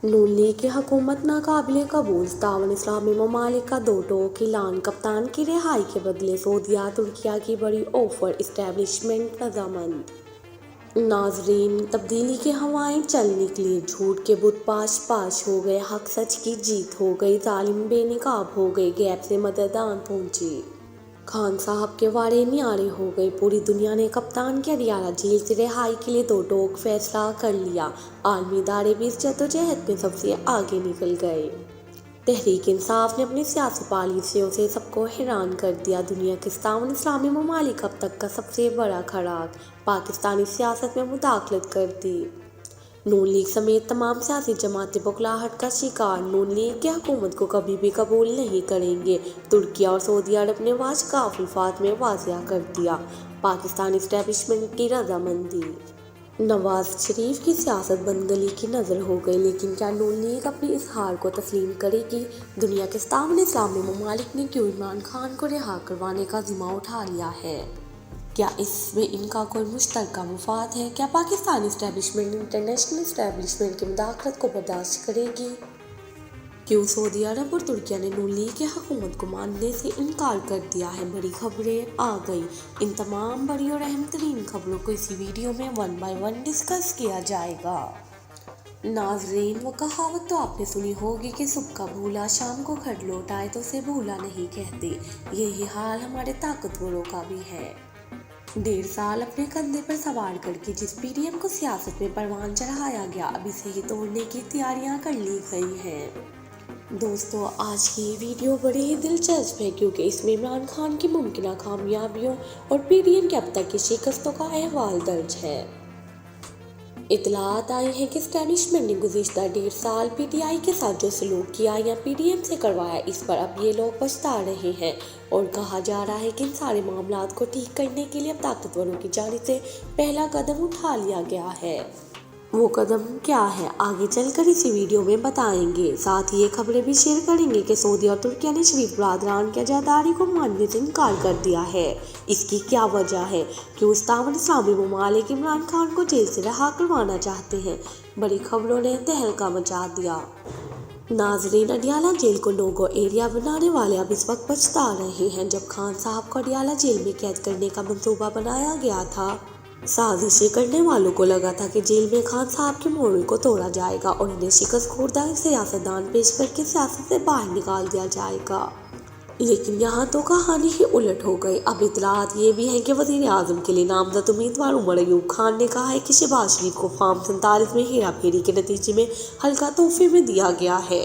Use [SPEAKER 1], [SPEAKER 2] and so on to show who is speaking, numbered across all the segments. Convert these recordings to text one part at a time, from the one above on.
[SPEAKER 1] نون league کی حکومت ناقابل قبول، تعاون اسلامی ممالک کا دو ٹوک اعلان، کپتان کی رہائی کے بدلے سعودیہ ترکیہ کی بڑی آفر، اسٹیبلشمنٹ رضامند۔ ناظرین، تبدیلی کی ہوائیں چل نکلیں، جھوٹ کے بت پاش پاش ہو گئے، حق سچ کی جیت ہو گئی، ظالم بے نقاب ہو گئے، غیب سے مدد آن پہنچی، خان صاحب کے واڑے نیارے ہو گئے۔ پوری دنیا نے کپتان کی اڈیالہ جیل سے رہائی کے لیے دو ٹوک فیصلہ کر لیا۔ عالمی ادارے بھی اس جدوجہد میں سب سے آگے نکل گئے۔ تحریک انصاف نے اپنی سیاسی پالیسیوں سے سب کو حیران کر دیا۔ دنیا کے 57 اسلامی ممالک اب تک کا سب سے بڑا خوراک، پاکستانی سیاست میں مداخلت کر دی۔ نون لیگ سمیت تمام سیاسی جماعتیں بخلاہٹ کا شکار، نون لیگ کی حکومت کو کبھی بھی قبول نہیں کریں گے، ترکیہ اور سعودی عرب نے واضح الفاظ میں واضح کر دیا۔ پاکستانی اسٹیبلشمنٹ کی رضامندی۔ نواز شریف کی سیاست بندگلی کی نظر ہو گئی، لیکن کیا نون لیگ اپنی اس ہار کو تسلیم کرے گی؟ دنیا کے 57 اسلامی ممالک نے کیوں عمران خان کو رہا کروانے کا ذمہ اٹھا لیا ہے؟ کیا اس میں ان کا کوئی مشترکہ مفاد ہے؟ کیا پاکستانی اسٹیبلشمنٹ انٹرنیشنل اسٹیبلشمنٹ کی مداخلت کو برداشت کرے گی؟ کیوں سعودی عرب اور ترکیہ نے نون لیگ کی حکومت کو ماننے سے انکار کر دیا ہے؟ بڑی خبریں آ گئی۔ ان تمام بڑی اور اہم ترین خبروں کو اسی ویڈیو میں 1 by 1 ڈسکس کیا جائے گا۔ ناظرین، وہ کہاوت تو آپ نے سنی ہوگی کہ صبح کا بھولا شام کو گھر لوٹ آئے تو اسے بھولا نہیں کہتے۔ یہی حال ہمارے طاقتوروں کا بھی ہے۔ 1.5 سال اپنے کندھے پر سوار کر کے جس پی ڈی ایم کو سیاست میں پروان چڑھایا گیا، اب اسے ہی توڑنے کی تیاریاں کر لی گئی ہیں۔ دوستو، آج کی یہ ویڈیو بڑی ہی دلچسپ ہے کیونکہ اس میں عمران خان کی ممکنہ کامیابیوں اور پی ڈی ایم کے اب تک کی شکستوں کا احوال درج ہے۔ اطلاعات آئی ہیں کہ اسٹیبلشمنٹ نے گزشتہ 1.5 سال پی ٹی آئی کے ساتھ جو سلوک کیا یا پی ڈی ایم سے کروایا، اس پر اب یہ لوگ پچھتا رہے ہیں، اور کہا جا رہا ہے کہ ان سارے معاملات کو ٹھیک کرنے کے لیے اب طاقتوروں کی جانب سے پہلا قدم اٹھا لیا گیا ہے۔ وہ قدم کیا ہے، آگے چل کر اسی ویڈیو میں بتائیں گے۔ ساتھ ہی یہ خبریں بھی شیئر کریں گے کہ سعودی اور ترکیہ نے شریف برادران کی عزاداری کو ماننے سے انکار کر دیا ہے۔ اس کی کیا وجہ ہے؟ کیوں 57 اسلامی ممالک عمران خان کو جیل سے رہا کروانا چاہتے ہیں؟ بڑی خبروں نے تہلکہ مچا دیا۔ ناظرین، اڈیالہ جیل کو نو گو ایریا بنانے والے اب اس وقت پچھتا رہے ہیں۔ جب خان صاحب کو اڈیالہ جیل میں قید کرنے کا منصوبہ بنایا گیا تھا، سازشیں کرنے والوں کو لگا تھا کہ جیل میں خان صاحب کے مورل کو توڑا جائے گا اور انہیں شکست خوردہ سیاستدان پیش کر کے سیاست سے باہر نکال دیا جائے گا، لیکن یہاں تو کہانی ہی الٹ ہو گئی۔ اب اطلاعات یہ بھی ہیں کہ وزیر اعظم کے لیے نامزد امیدوار عمر ایوب خان نے کہا ہے کہ شہباز شریف کو فارم 47 میں ہیرا پھیری کے نتیجے میں حلقہ تحفے میں دیا گیا ہے۔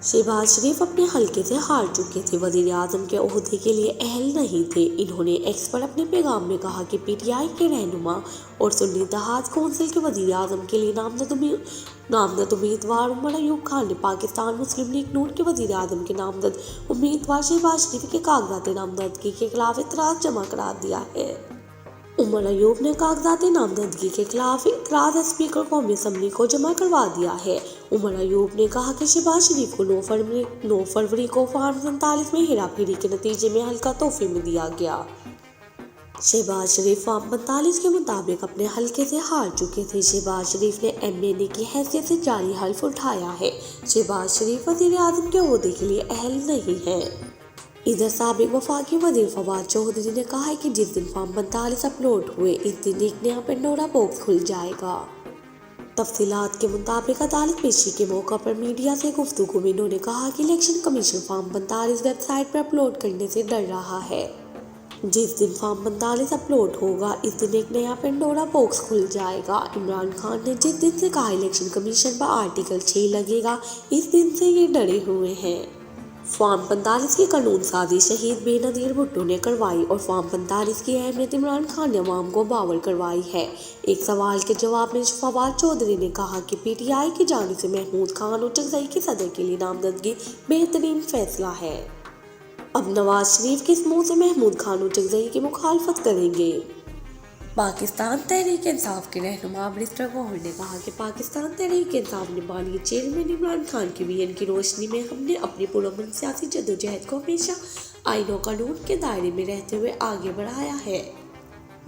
[SPEAKER 1] شہباز شریف اپنے حلقے سے ہار چکے تھے، وزیر اعظم کے عہدے کے لیے اہل نہیں تھے۔ انہوں نے ایکس پر اپنے پیغام میں کہا کہ پی ٹی آئی کے رہنما اور سنی اتحاد کونسل کے وزیر اعظم کے لیے نامزد امیدوار عمر ایوب خان نے پاکستان مسلم لیگ نون کے وزیر اعظم کے نامزد امیدوار شہباز شریف کے کاغذات نامزدگی کے خلاف اعتراض جمع کرا دیا ہے۔ عمر ایوب نے کاغذات نامزدگی کے خلاف اعتراض اسپیکر قومی اسمبلی کو جمع کروا دیا ہے۔ عمر ایوب نے کہا کہ شہباز شریف کو 9 فروری کو فارم 47 میں ہیرا پھیری کے نتیجے میں حلقہ تحفے میں دیا گیا۔ شہباز شریف فارم 45 کے مطابق اپنے حلقے سے ہار چکے تھے۔ شہباز شریف نے ایم این اے کی حیثیت سے جعلی حلف اٹھایا ہے۔ شہباز شریف وزیر اعظم کے عہدے کے لیے اہل نہیں ہیں۔ ادھر سابق وفاقی وزیر فواد چودھری نے کہا ہے کہ جس دن فارم 45 اپلوڈ ہوئے، اس دن ایک نیا پنڈورا باکس کھل جائے گا۔ تفصیلات کے مطابق عدالت پیشی کے موقع پر میڈیا سے گفتگو میں انہوں نے کہا کہ election commission form 45 website پر اپلوڈ کرنے سے ڈر رہا ہے۔ جس دن فارم 45 اپلوڈ ہوگا، اس دن ایک نیا پنڈورا باکس کھل جائے گا۔ عمران خان نے جس دن سے کہا الیکشن کمیشن پر آرٹیکل 6 لگے گا، اس دن سے یہ ڈرے ہوئے ہیں۔ فارم 45 کی قانون سازی شہید بے نظیر بھٹو نے کروائی اور فارم 45 کی اہمیت عمران خان نے عوام کو باور کروائی ہے۔ ایک سوال کے جواب میں فواد چودھری نے کہا کہ پی ٹی آئی کی جانب سے محمود خان اورچغزئی کی صدر کے لیے نامزدگی بہترین فیصلہ ہے۔ اب نواز شریف کس منہ سے محمود خان اورچغزئی کی مخالفت کریں گے؟ پاکستان تحریک انصاف کے رہنما برسٹر گوہر نے کہا کہ پاکستان تحریک انصاف نے بانی چیئرمین عمران خان کی ویژن کی روشنی میں ہم نے اپنی پرامن سیاسی جدوجہد کو ہمیشہ آئین و قانون کے دائرے میں رہتے ہوئے آگے بڑھایا ہے۔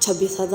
[SPEAKER 1] 26,000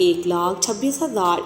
[SPEAKER 1] 1,26,000।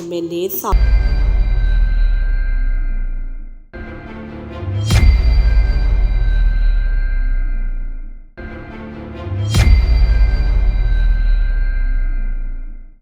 [SPEAKER 1] MNA